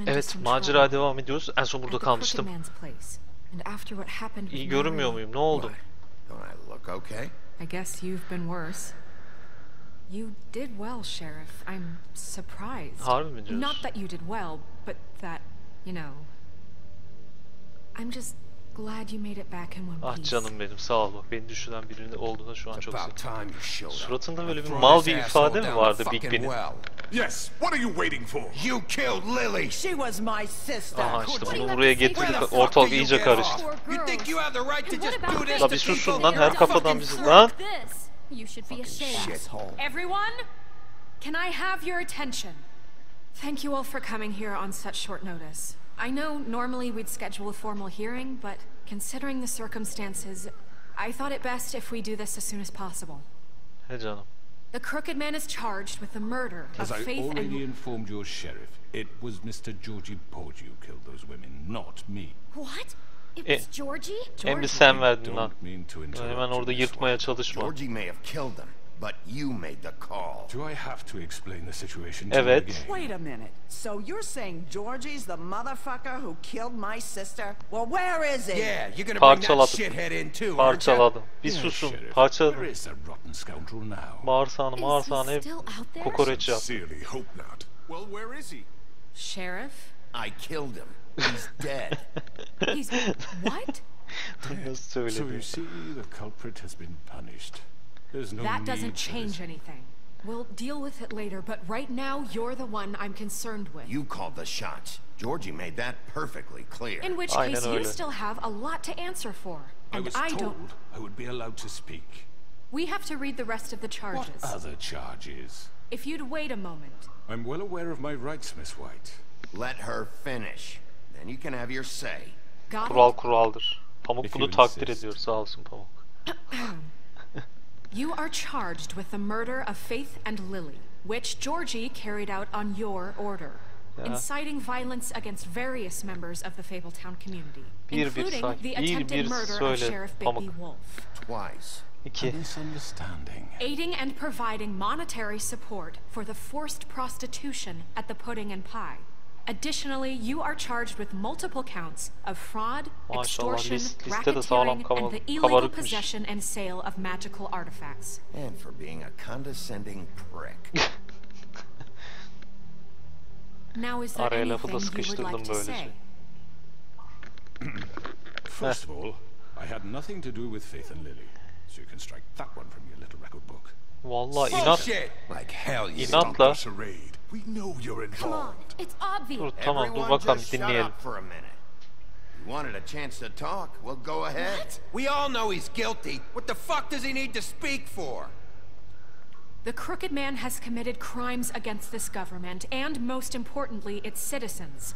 Evet, macera devam ediyoruz. En son burada kalmıştım. İyi görünmüyor muyum? Ne oldu? Don't I look okay? I guess you've been worse. You did well, Sheriff. I'm surprised. Harbi mi diyorsun? Not that you did well, but that, you know. I'm just glad you made it back in one Ah piece. canım benim, sağ ol bak. Beni düşünen birinin olduğuna şu an çok About sevindim. time you showed up. Suratında böyle bir Throw mal this bir asshole ifade mi down vardı the Big fucking Ben'in? well. Yes, what are you waiting for? You killed Lily. She was my sister. Aha işte bunu buraya getirdik. Ortalık iyice karıştı. You think you have the right to just do this La to bir susun people? lan, her kafadan bizi lan. You should be ashamed. Shithole. Everyone, can I have your attention? Thank you all for coming here on such short notice. I know normally we'd schedule a formal hearing, but considering the circumstances, I thought it best if we do this as soon as possible. He canım. The crooked man is charged with the murder As of I Faith already and... informed your sheriff, it was Mr. Georgie Porgy who killed those women, not me. What? It was Georgie? Emri sen verdin lan. Don't mean to interrupt Hemen orada you, Miss yırtmaya White. çalışma. Georgie may have killed them, but you made the call. Do I have to explain the situation to you Evet. again? Wait a minute. So you're saying Georgie's the motherfucker who killed my sister? Well, where is he? Yeah, you're gonna bring that Parçaladım. shithead in too, aren't you? Parçaladım. Bir Yes, susun. Sheriff. Parçaladım. Where is the rotten scoundrel now? Bağırsağını hep kokoreç yap. Sincerely hope not. Well, where is he? Sheriff? I killed him. He's dead. He's... What? Nasıl So you söyledi? see, the culprit has been punished. There's no That need doesn't for this. change anything. We'll deal with it later, but right now you're the one I'm concerned with. You called the shots. Georgie made that perfectly clear. In which Aynen case you öyle. still have a lot to answer for. I And was I told don't... I would be allowed to speak. We have to read the rest of the What charges. other charges? If you'd wait a moment. I'm well aware of my rights, Miss White. Let her finish. Then you can have your say. Got Kural it? kuraldır. Pamuk If bunu you takdir insist. ediyor. Sağ olsun Pamuk. You are charged with the murder of Faith and Lily, which Georgie carried out on your order. Inciting violence against various members of the Fabletown community, including say. the Bir attempted murder söyle, of Sheriff Pamuk. Bigby Wolf. Twice. A 2. misunderstanding. Aiding and providing monetary support for the forced prostitution at the Pudding and Pie. Additionally, you are charged with multiple counts of fraud, Maşallah, extortion, liste de sağlam racketeering, and the illegal kabarıkmış. possession and sale of magical artifacts. And for being a condescending prick. Now, is there Araya lafı da anything you would sıkıştırdım like to böylece. say? First of all, I had nothing to do with Faith and Lily, so you can strike that one from your little record book. Vallahi inat. Bullshit! Like hell you İnatla. Charade. We know you're Come on, involved. it's obvious. Dur tamam dur Everyone bakalım just shut dinleyelim. up for a minute. You wanted a chance to talk? Well, go ahead. What? We all know he's guilty. What the fuck does he need to speak for? The Crooked Man has committed crimes against this government and, most importantly, its citizens.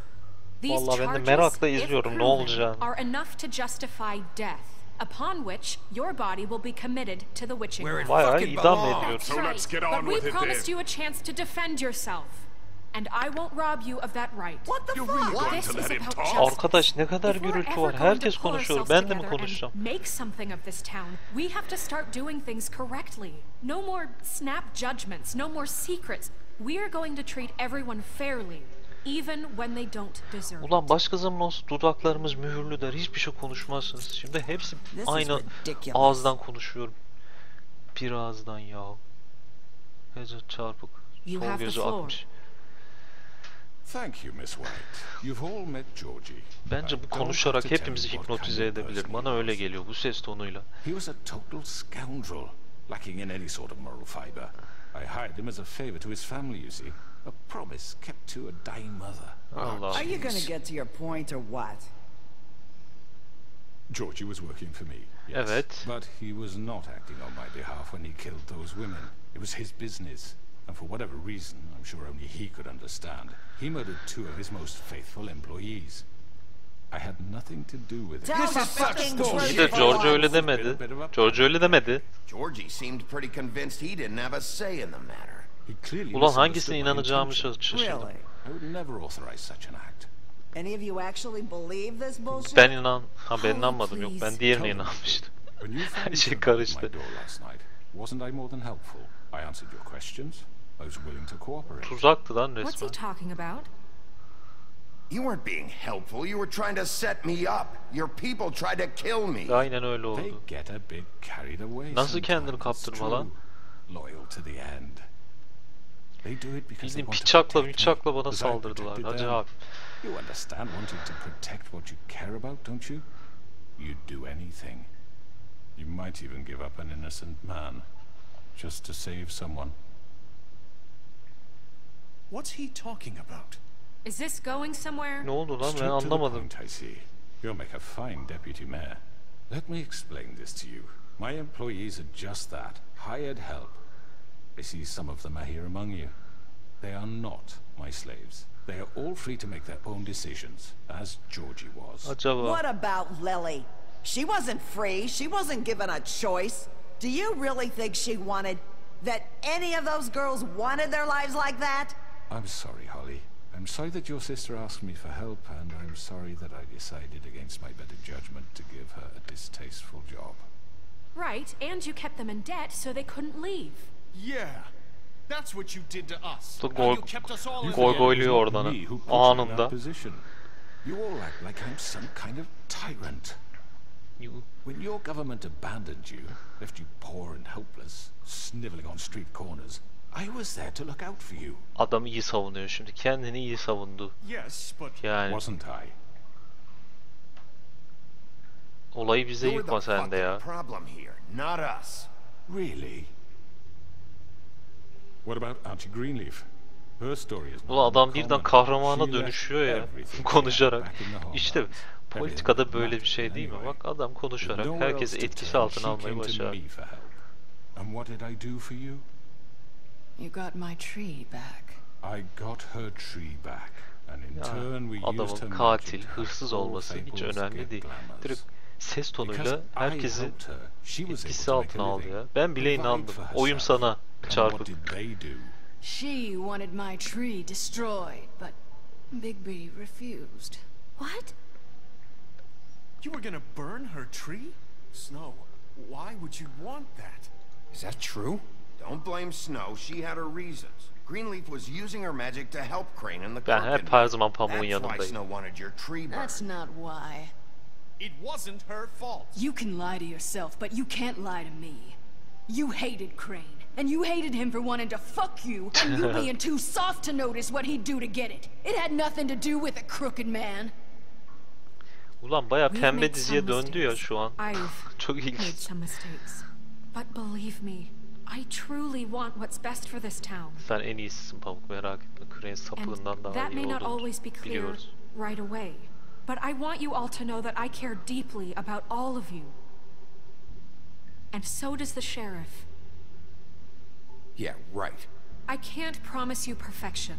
These Vallahi ben de charges, merakla if izliyorum ne proven, olacağını. are enough to justify death, upon which your body will be committed to the witching Where it well. Bayağı fucking idam belongs. ediyor. So let's get on But we with it promised then. you a chance to defend yourself, and I won't rob you of that right. What the You're fuck? really going This to is let him about talk? justice. Arkadaş ne kadar If we're gürültü ever var. going to Herkes pull konuşuyor. ourselves Ben de mi together and konuşacağım? Make something of this town. We have to start doing things correctly. No more snap judgments, no more secrets. We are going to treat everyone fairly, even when they don't deserve Ulan it. başka zaman olsa dudaklarımız mühürlü der. Hiçbir şey konuşmazsınız. Şimdi hepsi is aynı ridiculous. ağızdan konuşuyor. Bir ağızdan ya. Gözü çarpık. You Sol have the gözü floor. akmış. Thank you, Miss White. You've all met Georgie. Bence I bu don't konuşarak have to tell hepimizi you what kind hipnotize of edebilir. person Bana he öyle was. geliyor bu ses tonuyla. He was a total scoundrel, lacking in any sort of moral fiber. I hired him as a favor to his family, you see. A promise kept to a dying mother. Allah. Are you gonna get to your point or what? Georgie was working for me, yes. Evet. But he was not acting on my behalf when he killed those women. It was his business. And for whatever reason, I'm sure only he could understand, he murdered 2 of his most faithful employees. I had nothing to do with it. Tell the fucking truth İşte for George once. öyle demedi. George öyle demedi. Georgie seemed pretty convinced he didn't have a say in the matter. He clearly Ulan hangisine misunderstood my inanacağımı intention. şaşırdım. Really? I would never authorize such an act. Any of you actually believe this bullshit? Ben ben Oh, inanmadım yok. Ben diğerine inanmıştım. When you Her found şey me at karıştı. my door last night, wasn't I more than helpful? I answered your questions. I was willing to cooperate. Tuzaktı lan What's he resmen. talking about? You weren't being helpful. You were trying to set me up. Your people tried to kill me. Aynen öyle They oldu. get a bit carried away. Nasıl kendini sometimes, it's kaptırma lan? true. Loyal to the end. They do it because they Bildiğin want to bıçakla protect me, bıçakla bana as I saldırdılar. protected Hacı them. abi. You understand wanting to protect what you care about, don't you? You'd do anything. You might even give up an innocent man just to save someone. What's he talking about? Is this going somewhere? Ne oldu lan, ben Straight to the anlamadım. point, I see. You'll make a fine deputy mayor. Let me explain this to you. My employees are just that, hired help. I see some of them are here among you. They are not my slaves. They are all free to make their own decisions, as Georgie was. Acaba What about Lily? She wasn't free. She wasn't given a choice. Do you really think she wanted... that any of those girls wanted their lives like that? I'm sorry, Holly. I'm sorry that your sister asked me for help, and I'm sorry that I decided against my better judgment to give her a distasteful job. Right, and you kept them in debt so they couldn't leave. Yeah, that's what you did to us. Da How you kept us all in goygoyluyor It was not oradan me who put you in that anında. position. You all act like I'm some kind of tyrant. When your government abandoned you, left you poor and helpless, sniveling on street corners, I was there to look out for you. Adam iyi savunuyor şimdi. Kendini iyi savundu. Yes, but Yani Wasn't I? olayı bize You're yıkma the sen de ya. fucking problem here, not us. Really? What about Auntie Greenleaf? Her story is Ulan adam birden uncommon. kahramana She left dönüşüyor ya everything konuşarak. back in the homeland. İşte Everything politikada that böyle bir şey mattered değil mi? anyway. Bak adam With konuşarak nowhere herkesi else to etkisi turn, altına she almayı came to başardı. me for help. And what did I do for you? You got my tree back. I got her tree back. And in Ya, turn we used adamın her katil, magic to hırsız help all olması hiç fables önemli get değil. glamours. Direkt ses Because tonuyla I herkesi helped her, she was etkisi able to make altına a aldı living, ya. Ben bile provide inandım. for Oyum herself. sana And what çarpık. did they do? She wanted my tree destroyed, but Bigby refused. What? you were gonna burn her tree? Snow, why would you want that? Is that true? Don't blame Snow. She had her reasons. Greenleaf was using her magic to help Crane and the Ben Crooked hep Man. her zaman pamuğun That's why yanındayım. Snow wanted your tree burned. That's not why. It wasn't her fault. You can lie to yourself, but you can't lie to me. You hated Crane, and you hated him for wanting to fuck you, and you being too soft to notice what he'd do to get it. It had nothing to do with a crooked man. Ulan baya We've pembe made diziye some döndü ya mistakes. şu an. I've Çok made ilginç. some mistakes. But believe me, I truly want what's best for this town. Sen en iyisisin Pamuk, merak etme. Crane And sapığından daha that iyi may not olduğunu always be clear biliyoruz. right away. But I want you all to know that I care deeply about all of you. And so does the sheriff. Yeah, right. I can't promise you perfection.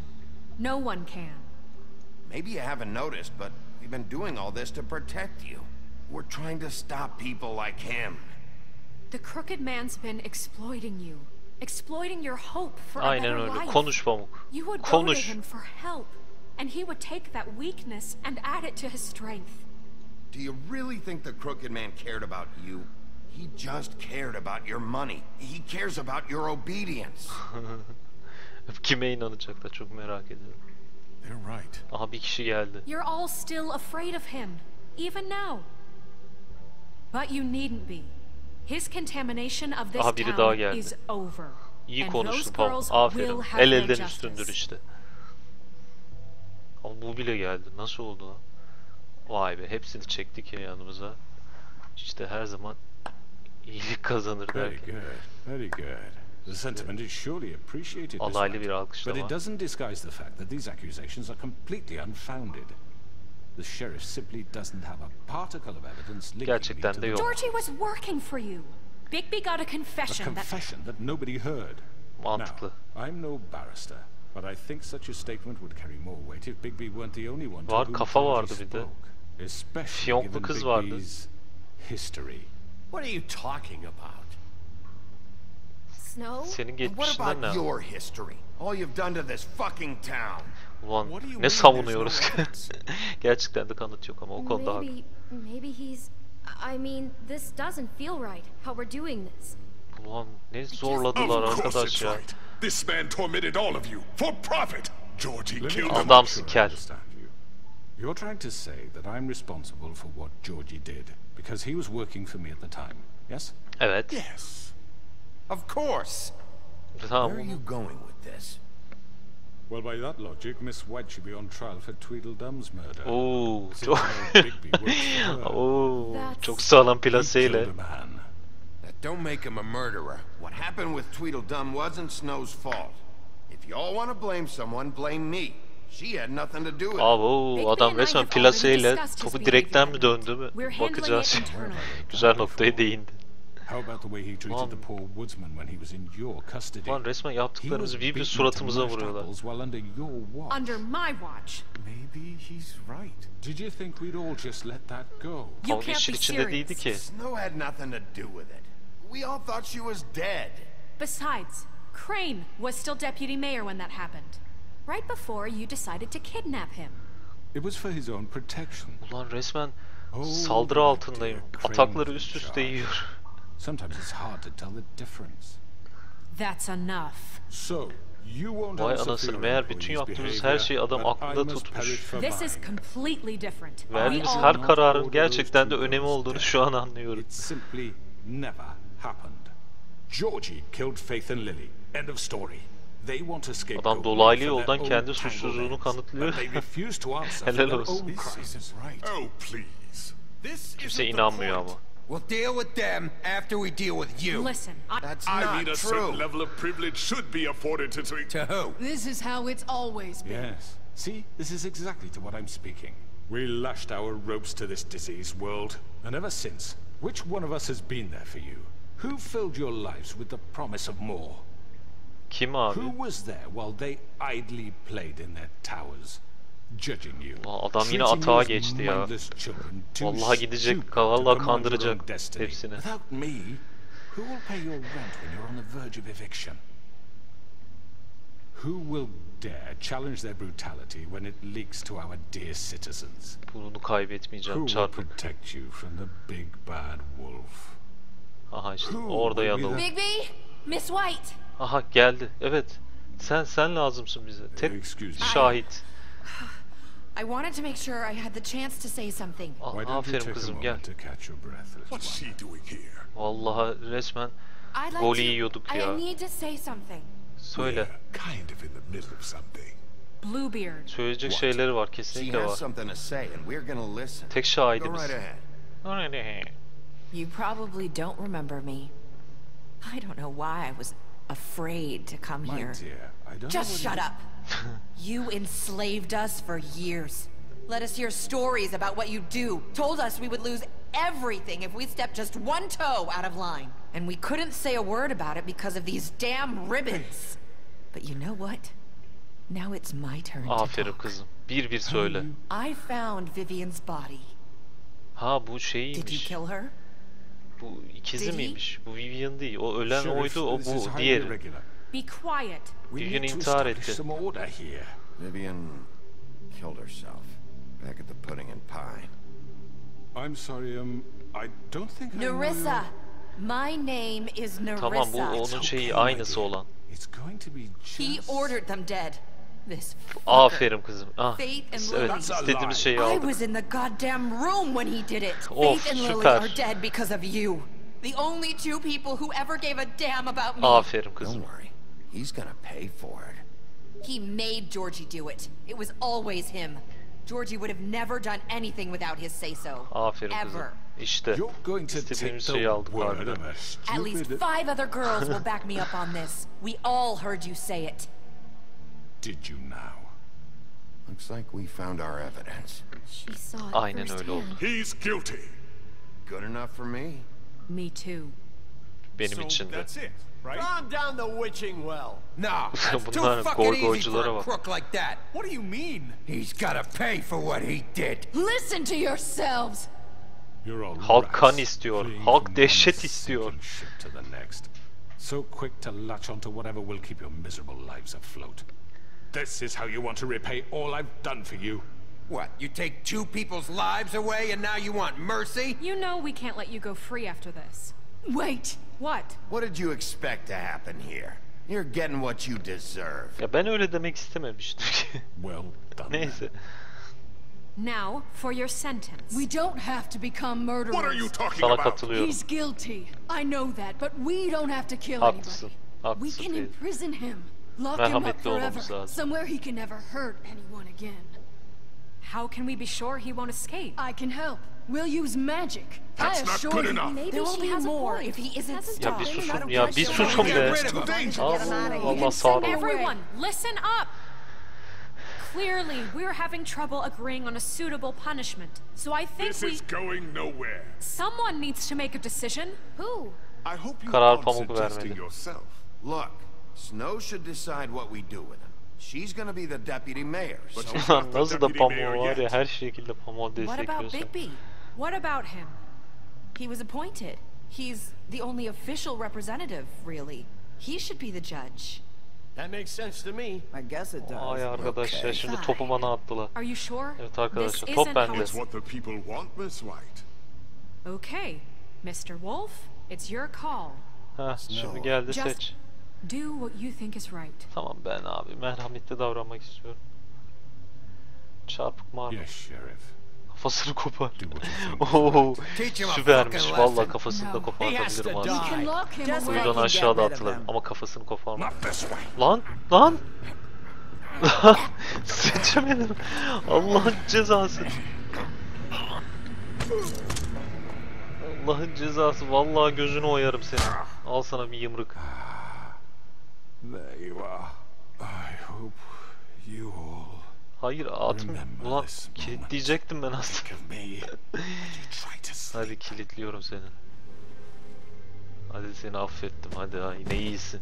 No one can. Maybe you haven't noticed, but we've been doing all this to protect you. We're trying to stop people like him. The crooked man's been exploiting you. Exploiting your hope for a Aynen better öyle. life. Konuş Pamuk. You would go to Konuş. him for help, and he would take that weakness and add it to his strength. Do you really think the Crooked Man cared about you? He just cared about your money. He cares about your obedience. Kime inanacaklar, çok merak ediyorum. They're right. Aha bir kişi geldi. You're all still afraid of him, even now. But you needn't be. His contamination of this Aha biri daha town geldi. is over. İyi And konuştun those Pamuk. girls Aferin. will have El their elden justice. üstündür işte. Ama bu bile geldi. Nasıl oldu lan? Vay be, hepsini çektik ya yanımıza. İşte her zaman iyilik kazanır Very derken. good, very good. The sentiment is surely appreciated, Miss Alaylı White. bir But alkışlama. it doesn't disguise the fact that these accusations are completely unfounded. The sheriff simply doesn't have a particle of evidence linking me Gerçekten to de the yok. Georgie was working for you. Bigby got a A confession that... confession that nobody heard. Mantıklı. Now, I'm no barrister, but I think such a statement would carry more weight if Bigby weren't the only one to Var, whom kafa Georgie vardı bir de. spoke, especially Fiyonklu given kız vardı. Bigby's history. What are you talking about? Snow? Senin And what geçmişinden ne? about your history? All you've done to this fucking town. Ulan What do you ne mean savunuyoruz there's ki? no evidence? Gerçekten de kanıt yok ama o konuda haklı. Maybe he's... I mean, this doesn't feel right, how we're doing this. Ulan ne zorladılar Of course arkadaş it's ya. right. This man tormented all of you for profit. Georgie Let me killed try him. Adamsın to kel. understand you. You're trying to say that I'm responsible for what Georgie did because he was working for me at the time, yes? Evet. Yes. Of course. Tamam. Where are you going with this? Well, by that logic, Miss White should be on trial for Tweedledum's murder. Oo, Since çok old Bigby works for her. Oo, That's- çok sağlam He plaseyle. killed a man. That don't make him a murderer. What happened with Tweedledum wasn't Snow's fault. If you all want to blame someone, blame me. She had nothing to do with it. Abo, adam resmen plaseyle topu direkten mi döndü mü? We're handling Bakacağız. it internally. Güzel noktaya değindi. How about the way he treated Lan- the poor woodsman when he was in your custody? Lan resmen He yaptıklarımızı was bir beaten suratımıza to mashed vuruyorlar. apples while under your watch. Under my watch. Maybe he's right. Did you think we'd all just let that go? You Kavga can't işin be içinde değildi serious. ki. Snow had nothing to do with it. We all thought she was dead. Besides, Crane was still deputy mayor when that happened. Right before you decided to kidnap him. It was for his own protection. Ulan resmen Oh, saldırı my altındayım. dear, Crane Atakları was üst in üste charge. yiyor. Sometimes it's hard to tell the difference. That's enough. So, you won't Vay answer for anasını, your meğer bütün employees' yaptığımız behavior, her şeyi adam but I aklında must tutmuş. perish for This is mine. completely different. We Verdiğimiz all her know. kararın gerçekten de önemi olduğunu şu an anlıyorum. It simply never happened. Georgie killed Faith and Lily. End of story. They want to scapegoat Adam me dolaylı for yoldan their kendi own suçsuzluğunu tangled kanıtlıyor. ends, but they refuse to answer for Helal their olsun. own This crimes. isn't right. Oh, please. This Kimse isn't the inanmıyor point. ama. We'll deal with them after we deal with you. Listen, That's I not mean, a certain true. level of privilege should be afforded to To who? This is how it's always been. Yes. See, this is exactly to what I'm speaking. We lashed our ropes to this diseased world, and ever since, which one of us has been there for you? Who filled your lives with the promise of more? Kim abi? Who was there while they idly played in their towers, judging you? Ulan adam yine treating you atağa as geçti ya. mindless children, too Vallahi gidecek, stupid to vallahi command your own kandıracak destiny. hepsini. Without me, who will pay your rent when you're on the verge of eviction? Who will dare challenge their brutality when it leaks to our dear citizens? Bunu Who kaybetmeyeceğim will çarpıp. protect you from the big bad wolf? Aha işte Who orada will be yanıldı. the- Bigby? Miss White? Aha geldi. Evet. Sen lazımsın bize. Tek Excuse me. şahit. I wanted to make sure I had the chance to say something. Why don't you Aferin take a kızım gel. moment to catch your breath, little What's one? she doing here? Vallahi resmen I'd like golü to... yiyorduk ya. I need to say something. Söyle. Kind of in the middle of something. Bluebeard. Söyleyecek şeyleri var, She kesinlikle has var. something to say, and we're gonna listen. Tek Go şahidimiz. right ahead. You probably don't remember me. I don't know why I was afraid to come My here. dear, I don't Just know what shut up. You enslaved us for years. Let us hear stories about what you do. Told us we would lose everything if we stepped just one toe out of line. And we couldn't say a word about it because of these damn ribbons. But you know what? Now it's my turn to Aferin talk. kızım. Bir söyle. I found Vivian's body. Ha bu Did you şeyiymiş. kill her? Bu ikizi Did he? miymiş? Bu Vivian değil. O ölen Sheriff, oydu, o this is bu highly diğeri. irregular. Be quiet. We Vivian need to intihar establish etti. some order here. Vivian killed herself back at the Pudding and Pie. I'm sorry, I don't think I know Narissa. your- My name is Narissa. Tamam bu onun şeyi Okay, my aynısı dear. olan. It's going to be He just... ordered them dead. This fucker. Aferin kızım. Ah, Faith and evet Lily. istediğimiz şeyi I aldık. was in the goddamn room when he did it. Of, Faith and Lily süper. are dead because of you. The only two people who ever gave a damn about me. Aferin kızım. Don't worry. He's gonna pay for it. He made Georgie do it. It was always him. Georgie would have never done anything without his say-so. Aferin kızım. Ever. İşte You're going to take istediğimiz the şeyi aldık word harbiden. of a At least stupid... 5 other girls will back me up on this. We all heard you say it. Did you now? Looks like we found our evidence. She saw it Aynen öyle firsthand. oldu. He's guilty. Good enough for me. Me too. Benim So için de. that's it, right? Calm down the witching well. No, that's too Bunların fucking easy for goygoyculara a bak. crook like that. What do you mean? He's gotta pay for what he did. Listen to yourselves. You're all Halk rats, kan istiyor. fleeing Halk from dehşet one istiyor. sinking ship to the next. So quick to latch onto whatever will keep your miserable lives afloat. This is how you want to repay all I've done for you. What, you take 2 people's lives away and now you want mercy? You know we can't let you go free after this. Wait. What? What did you expect to happen here? You're getting what you deserve. Ya ben öyle demek istememiştim. Well done. then. Neyse. Now for your sentence. We don't have to become murderers. What are you talking Sana about? katılıyorum. He's guilty. I know that, but we don't have to kill Haklısın. anybody. We Haklısın can değil. imprison him. Lock him up Merhametli forever. olmamız lazım. Somewhere he can never hurt anyone again. How can we be sure he won't escape? I can help. We'll use magic. That's I not assure good you. enough. Maybe There will she be has a more point. if he isn't Ya bir stopped. susun ya, bir susun be. Allah sağ Everyone, listen up! Clearly, we're having trouble agreeing on a suitable punishment. So I think This is going nowhere. someone needs to make a decision. Who? I hope you Karar aren't pamuk suggesting vermedi. yourself. Look, Snow should decide what we do with him. She's gonna be the deputy mayor, But so... she's not the Nasıl da deputy mayor pamuğu var ya, yet. her şekilde pamuğu What about destekliyorsun. Bigby? What about him? He was appointed. He's the only official representative, really. He should be the judge. That makes sense to me. I guess it does. Ay arkadaşlar, Okay. şimdi topu bana attılar. Are you sure? Evet arkadaşlar, This top isn't bende. how It's what the people want, Miss White. Okay, Mr. Wolf, it's your call. Ha, şimdi geldi Just seç. do what you think is right. Tamam, ben abi merhametli davranmak istiyorum. Çarpık marmı. Yes, Sheriff. Kafasını kopar. Do what you think. Oo, Teach him a süpermiş. fucking Vallahi lesson. kafasını da No. kopartabilirim He has to aslında. We can lock him Just away. wait. Buradan Get aşağıda rid of atılır them. ama kafasını koparma. Not this way. Lan lan. Seçemedim. Allah'ın cezası. Allah'ın cezası. Vallahi gözünü oyarım senin. Al sana bir yumruk. There you are. I hope you all Hayır atım. remember Ulan this moment. kilitleyecektim ben aslında. Think of me. You try to sleep. Hadi kilitliyorum seni. Hadi seni affettim. Hadi ha, yine iyisin.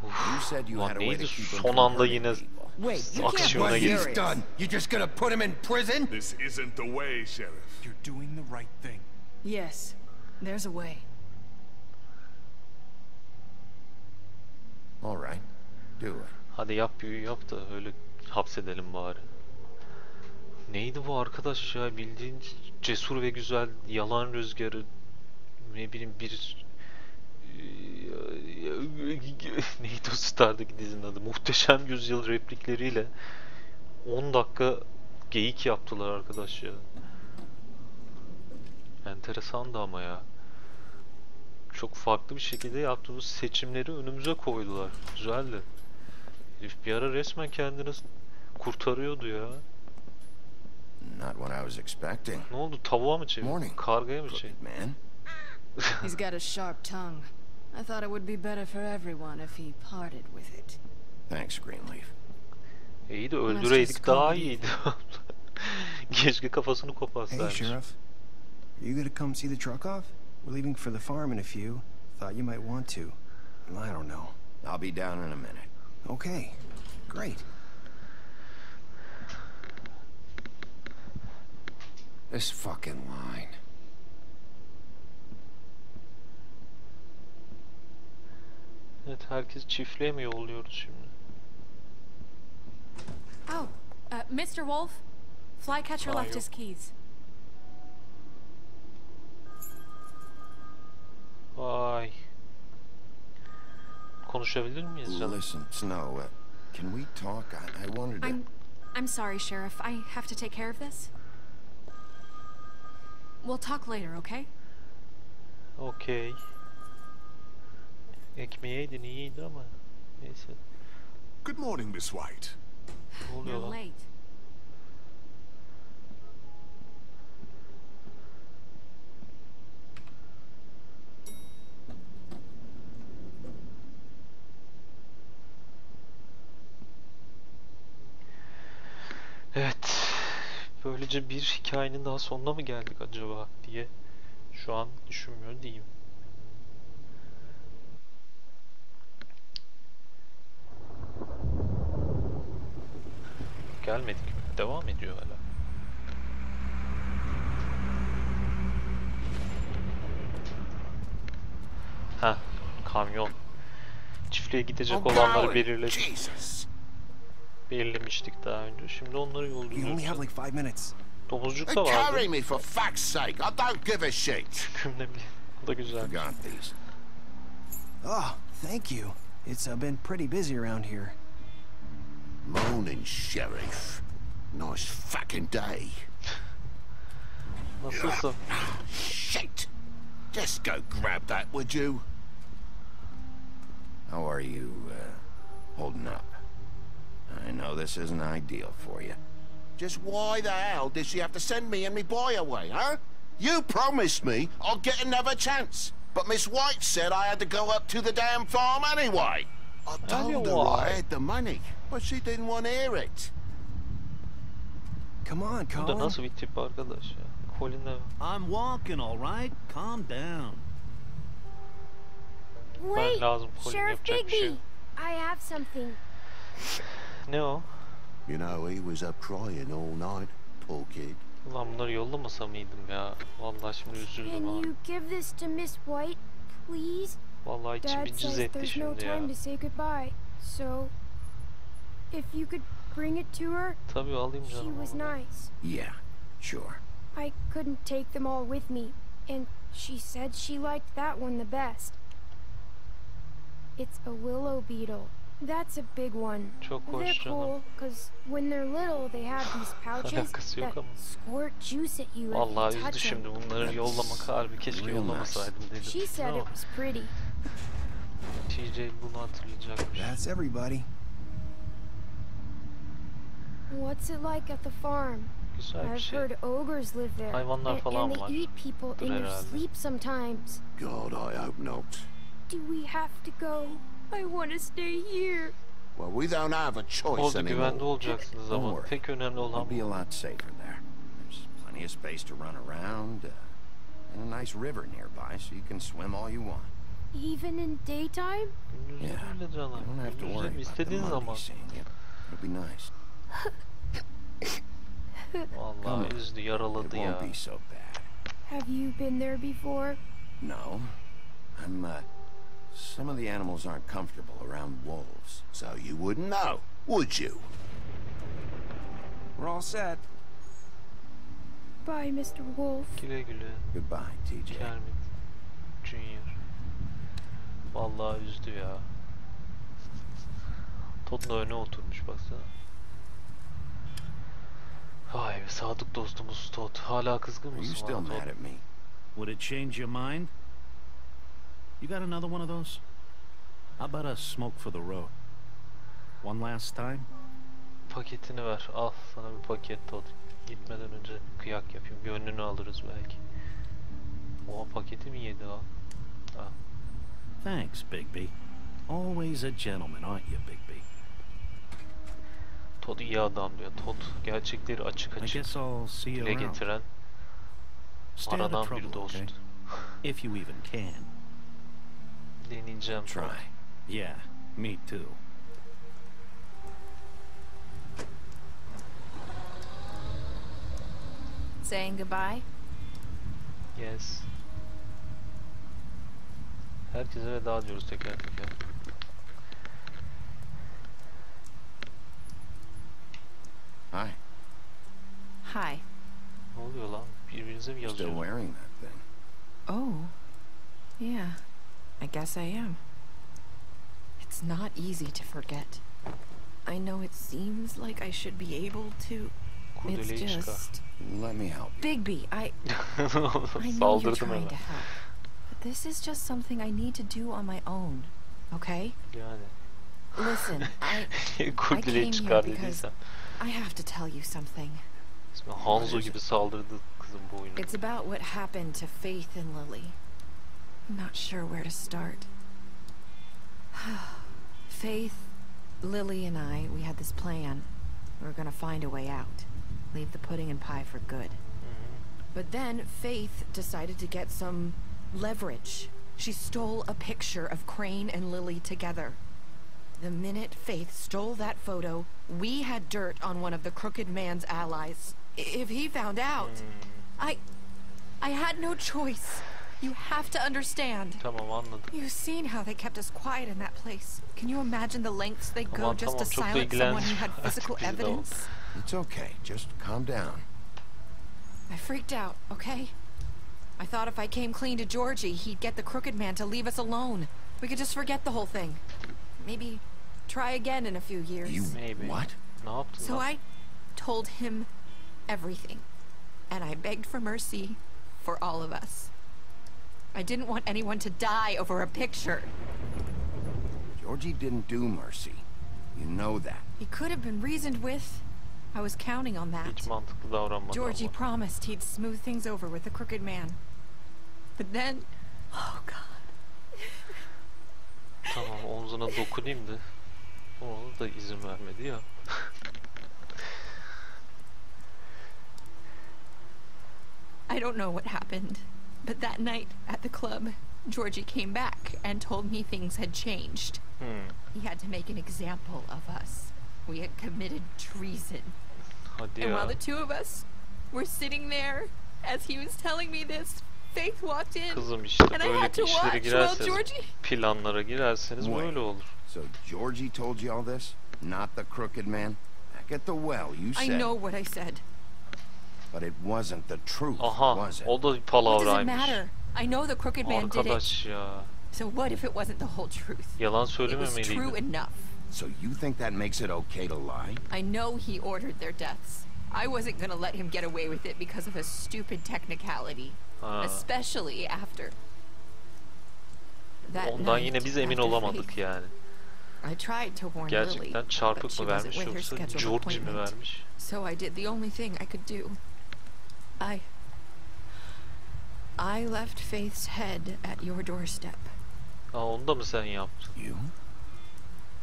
You said you Ulan had a way to neydi keep him son from anda hurting yine people. Wait, you can't aksiyona be girdi. He's serious. done. You just gonna put him in prison? This isn't the way, Sheriff. You're doing the right thing. Yes, there's a way. All right, do it. Hadi yap büyü yap da öyle hapsedelim bari. Neydi bu arkadaş ya, bildiğin cesur ve güzel yalan rüzgarı, ne bileyim bir neydi o Star'daki dizinin adı, Muhteşem Yüzyıl replikleriyle 10 dakika geyik yaptılar arkadaş ya. Enteresandı ama ya. Çok farklı bir şekilde yaptığımız seçimleri önümüze koydular. Güzeldi. Herif bir ara resmen kendini kurtarıyordu ya. Not what I was expecting. Ne oldu? Tavuğa mı çevirdi? Morning. Kargaya mı çevirdi? Man. He's got a sharp tongue. I thought it would be better for everyone if he parted with it. Thanks, Greenleaf. İyi de just öldüreydik daha comedy. iyiydi. Keşke kafasını Hey, koparsaymış. Sheriff. Are you gonna come see the truck off? We're leaving for the farm in a few. Thought you might want to. I don't know. I'll be down in a minute. Okay, great. This fucking line. Evet, herkes çiftliğe mi yolluyoruz şimdi? Oh, Mr. Wolf, Flycatcher left his keys. Vay. Konuşabilir miyiz canım? Listen, Snow, can we talk? I wanted to... I'm sorry, Sheriff. I have to take care of this. We'll talk later, okay? Okey. Ekmeğeydin iyiydi ama neyse. Good morning, Miss White. Ne oluyor You're lan? late. Evet. Böylece bir hikayenin daha sonuna mı geldik acaba diye şu an düşünmüyor değilim. Gelmedik. Devam ediyor hala. Ha, kamyon. Çiftliğe gidecek olanları belirledik. Jesus. Belirlemiştik daha önce. Şimdi onları We only have yolluyoruz. like 5 minutes. Domuzcuk da vardı. Carry me for fuck's sake. I don't give a shit. Cümle bile. O da güzel. Forgot these. Oh, thank you. It's been pretty busy around here. Morning, Sheriff. Nice fucking day. Nasılsın? Shit! Just go grab that, would you? How are you, holding up? I know this isn't ideal for you. Just why the hell did she have to send me and me boy away, huh? You promised me I'll get another chance, but Miss White said I had to go up to the damn farm anyway. I told her I had the money, but she didn't want to hear it. Come on, Bu da Colin. nasıl bir tip arkadaş ya? Colin'e I'm walking, all right? Calm down. Wait, lazım, Colin Sheriff yapacak bir şey Bigby, yok. I have something. Ne o? You know, he was up crying all night, poor kid. Ulan bunları yollamasa mıydım ya? Vallahi şimdi üzüldüm Can ha. you give this to Miss White, please? Vallahi içim bir Dad cız says etti there's no şimdi ya. time to say goodbye, so if you could bring it to her, Tabii alayım she canım. was onu. nice. Yeah, sure. I couldn't take them all with me, and she said she liked that one the best. It's a willow beetle. That's a big one. Çok hoş They're canım. cool, cause when they're little, they have these pouches Alakası yok that ama. squirt juice at you if Vallahi you üzdü touch them. şimdi bunları yollamak, harbi keşke Real yollamasaydım dedim. She said Ama it was pretty. TJ bunu hatırlayacakmış. That's everybody. What's it like at the farm? Güzel bir I've şey. heard ogres live there, Hayvanlar falan and var. they eat people in their herhalde. sleep sometimes. God, I hope not. Do we have to go? I want to stay here. Well, we don't have a choice Oldu, anymore. güvende olacaksınız Don't ama worry. tek önemli olan I'll be a bu. lot safer there. There's plenty of space to run around, and a nice river nearby, so you can swim all you want. Even in daytime? Gündüz Yeah, öyle you canım. don't have to Gündüz worry about the istediğin zaman. monkey seeing you. It'll be nice. Come Vallahi on. üzdü, It yaraladı ya. won't be so bad. Have you been there before? No. Some of the animals aren't comfortable around wolves, so you wouldn't know, would you? We're all set. Bye, Mr. Wolf. Güle güle. Goodbye, TJ. Kermit Junior. Vallahi üzdü ya. Todd da öne oturmuş baksana. Vay be, sadık dostumuz Todd. Hala kızgın Are you mısın still bana mad Todd? at me? Would it change your mind? You got another one of those? How about a smoke for the road? One last time? Paketini ver. Al sana bir paket Todd. Gitmeden önce kıyak yapayım. Gönlünü alırız belki. Oha, paketi mi yedi lan? Ha. Thanks, Bigby. Always a gentleman, aren't you, Bigby? Todd iyi adam diyor. Todd gerçekleri açık I açık guess I'll see you dile around. getiren Stay out of aradan bir trouble, dost. okay? If you even can. Deneyeceğim. Todd. Try. Yeah, me too. Saying goodbye? Yes. Herkese veda diyoruz teker teker. Hi. Hi. Ne oluyor lan? Birbirinize mi Still yazıyorsunuz? wearing that thing. Oh. Yeah. I guess I am. It's not easy to forget. I know it seems like I should be able to. It's Kurdeleyi çıkar. just... Let me help you. Bigby, I know you're Saldırdım trying hemen. to help. But this is just something I need to do on my own. Okay? Yani. Listen, I Kurdeleyi came here çıkar because dediysen. I have to tell you something. İsmi Hanzo gibi saldırdı kızın boynuna. It's about what happened to Faith and Lily. I'm not sure where to start. Faith, Lily, and I, we had this plan. We were gonna find a way out. Leave the pudding and pie for good. But then Faith decided to get some leverage. She stole a picture of Crane and Lily together. The minute Faith stole that photo, we had dirt on one of the crooked man's allies. If he found out, I had no choice. You have to understand. Tamam, anladım. You've seen how they kept us quiet in that place. Can you imagine the lengths they go Aman just to tamam, çok da silence someone who had ilgilendim. physical Artık bizde o. evidence? It's okay. Just calm down. I freaked out, okay? I thought if I came clean to Georgie, he'd get the crooked man to leave us alone. We could just forget the whole thing. Maybe try again in a few years. You Maybe. what? Ne yaptın So lan? I told him everything. And I begged for mercy for all of us. I didn't want anyone to die over a picture. Georgie didn't do mercy. You know that. He could have been reasoned with. I was counting on Hiç that. mantıklı davranmadı Georgie ama. promised he'd smooth things over with the crooked man. But then... Oh, God. Tamam, omzuna dokunayım da. Ona da izin vermedi ya. I don't know what happened, but that night at the club, Georgie came back and told me things had changed. He had to make an example of us. We had committed treason. Hadi And ya. while the two of us were sitting there, as he was telling me this, Faith walked in. Kızım işte And I böyle had to işlere watch while girerseniz, Georgie... planlara girerseniz Wait. böyle olur. So Georgie told you all this? Not the crooked man? Back at the well, you I said. know what I said. But it wasn't the truth, Aha, was it? o da bir What does it palavraymış. matter? I know the crooked man did it. Arkadaş ya. So what if it wasn't the whole truth? Yalan It was true söylememeliydi. enough. So you think that makes it okay to lie? I know he ordered their deaths. I wasn't gonna let him get away with it because of a stupid technicality. Ha. Especially after that Ondan night yine biz emin after olamadık Faith. yani. I tried to warn Lily, Gerçekten but çarpık she mı wasn't vermiş with her yoksa scheduled Georgie mi appointment. vermiş? So I did the only thing I could do. I left Faith's head at your doorstep. Aa, onu da mı sen yaptın? You?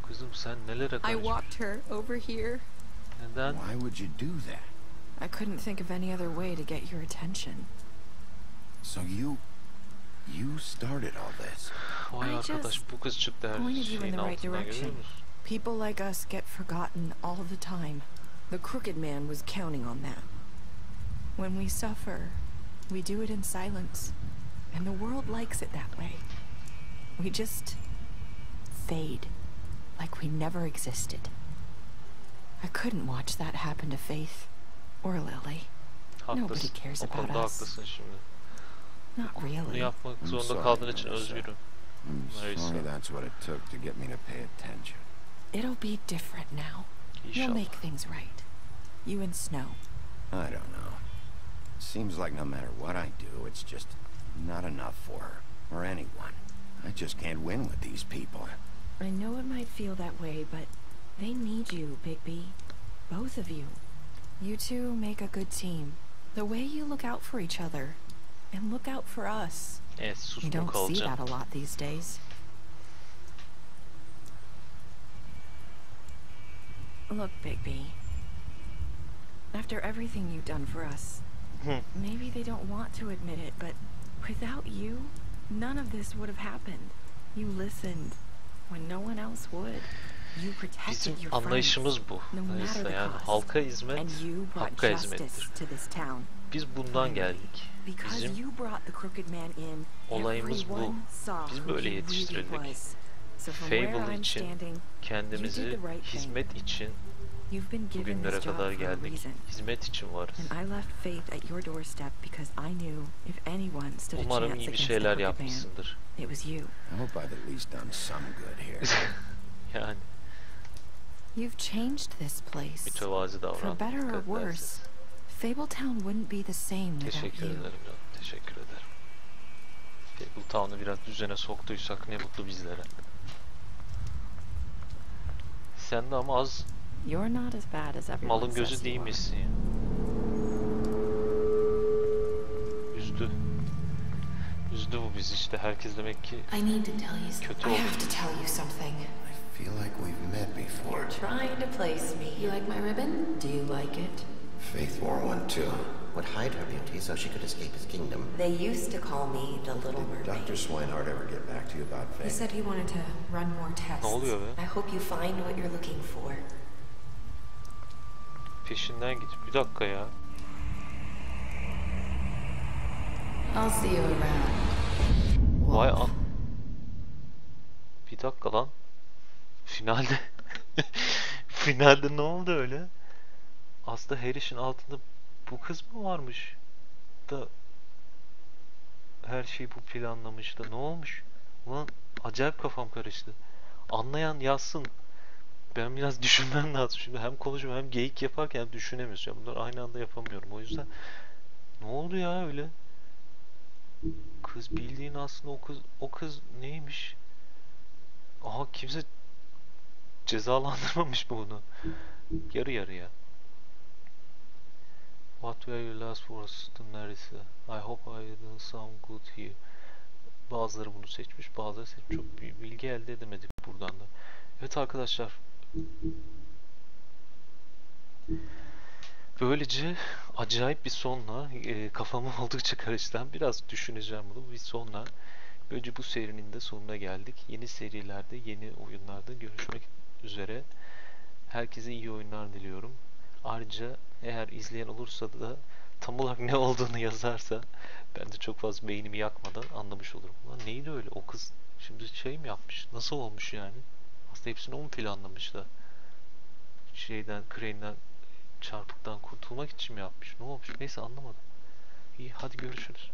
Kızım sen nelere I karışıyorsun? walked her over here. Neden? Why would you do that? I couldn't think of any other way to get your attention. So you started all this. Vay I arkadaş, just bu kız çıktı her pointed you in şeyin the right altından, görüyor direction. musun? People like us get forgotten all the time. The crooked man was counting on that. When we suffer, we do it in silence. And the world likes it that way. We just fade, like we never existed. I couldn't watch that happen to Faith or Lily. Nobody Haklısın. cares O about konuda us. haklısın şimdi. Not Bunu really. yapmak I'm zorunda sorry, kaldığın için Melissa. özgürüm. I'm Marissa. sorry that's what it took to get me to pay attention. It'll be different now. You'll İnşallah. make things right. You and Snow. I don't know. Seems like no matter what I do, it's just not enough for her, or anyone. I just can't win with these people. I know it might feel that way, but they need you, Bigby. Both of you. You two make a good team. The way you look out for each other, and look out for us. Sus You mu don't see that kalacaksın? a lot these days. Look, Bigby. After everything you've done for us, maybe they don't want to admit it, but without you, none of this would have happened. You listened when no one else would. You protected Bizim your friends, anlayışımız bu. no matter Marissa, the yani cost. halka hizmet, And you brought hakka justice hizmettir. to this town. Biz bundan geldik. Because Bizim you brought the crooked man in, olayımız bu. everyone saw Biz who böyle he really yetiştirildik. was. So from where Fable I'm için, standing, kendimizi you did the right thing. hizmet için you've been given bugünlere this job kadar for a geldik. reason. Hizmet için varız. And I left Faith at your doorstep because I knew if anyone stood a Umarım chance iyi bir against the şeyler crooked man, yapmışsındır. it was you. I hope I've at least done some good here. Yani You've changed this place. mütevazi davran. For better or dikkat worse, ederseniz. Fabletown wouldn't be the same without Teşekkür you. ederim canım. Teşekkür ederim. Fabletown'u biraz düzene soktuysak ne mutlu bizlere. Sen de ama az You're not as bad as everyone malın gözü says you are. değilmişsin ya. Üzdü. Üzdü bu bizi işte. Herkes demek ki I need to tell you something. kötü I oldu. have to tell you something. I feel like we've met before. You're trying to place me. You like my ribbon? Do you like it? Faith wore one too. Would hide her beauty so she could escape his kingdom. They used to call me the Little Did Mermaid. Dr. Swinehart ever get back to you about He Faith? said he wanted to run more tests. Ne oluyor be? I hope you find what you're looking for. Peşinden git. Bir dakika ya. I'll see you around. Vay an. Bir dakika lan. Finalde. Finalde ne oldu öyle? Aslında her işin altında bu kız mı varmış? Da her şeyi bu planlamış da ne olmuş? Ulan acayip kafam karıştı. Anlayan yazsın. Ben biraz düşünmem lazım. Şimdi hem konuşuyorum hem geyik yaparken hem düşünemiyorsun. Ya bunları aynı anda yapamıyorum. O yüzden ne oldu ya öyle? Kız bildiğin aslında o kız neymiş? Aha kimse cezalandırmamış mı bunu? Yarı yarıya. What were your last words to neresi? I hope I didn't sound good here. Bazıları bunu seçmiş, bazıları seçmiş. Çok bir bilgi elde edemedik buradan da. Evet arkadaşlar. Böylece acayip bir sonla kafamı oldukça karıştıran biraz düşüneceğim bunu bir sonla. Böylece bu serinin de sonuna geldik. Yeni serilerde, yeni oyunlarda görüşmek üzere. Herkese iyi oyunlar diliyorum. Ayrıca eğer izleyen olursa da tam olarak ne olduğunu yazarsa ben de çok fazla beynimi yakmadan anlamış olurum. Lan neydi öyle? O kız şimdi şey mi yapmış? Nasıl olmuş yani? Aslında hepsini o mu planlamış da? Şeyden, Crane'den çarpıktan kurtulmak için mi yapmış? Ne olmuş? Neyse anlamadım. İyi hadi görüşürüz.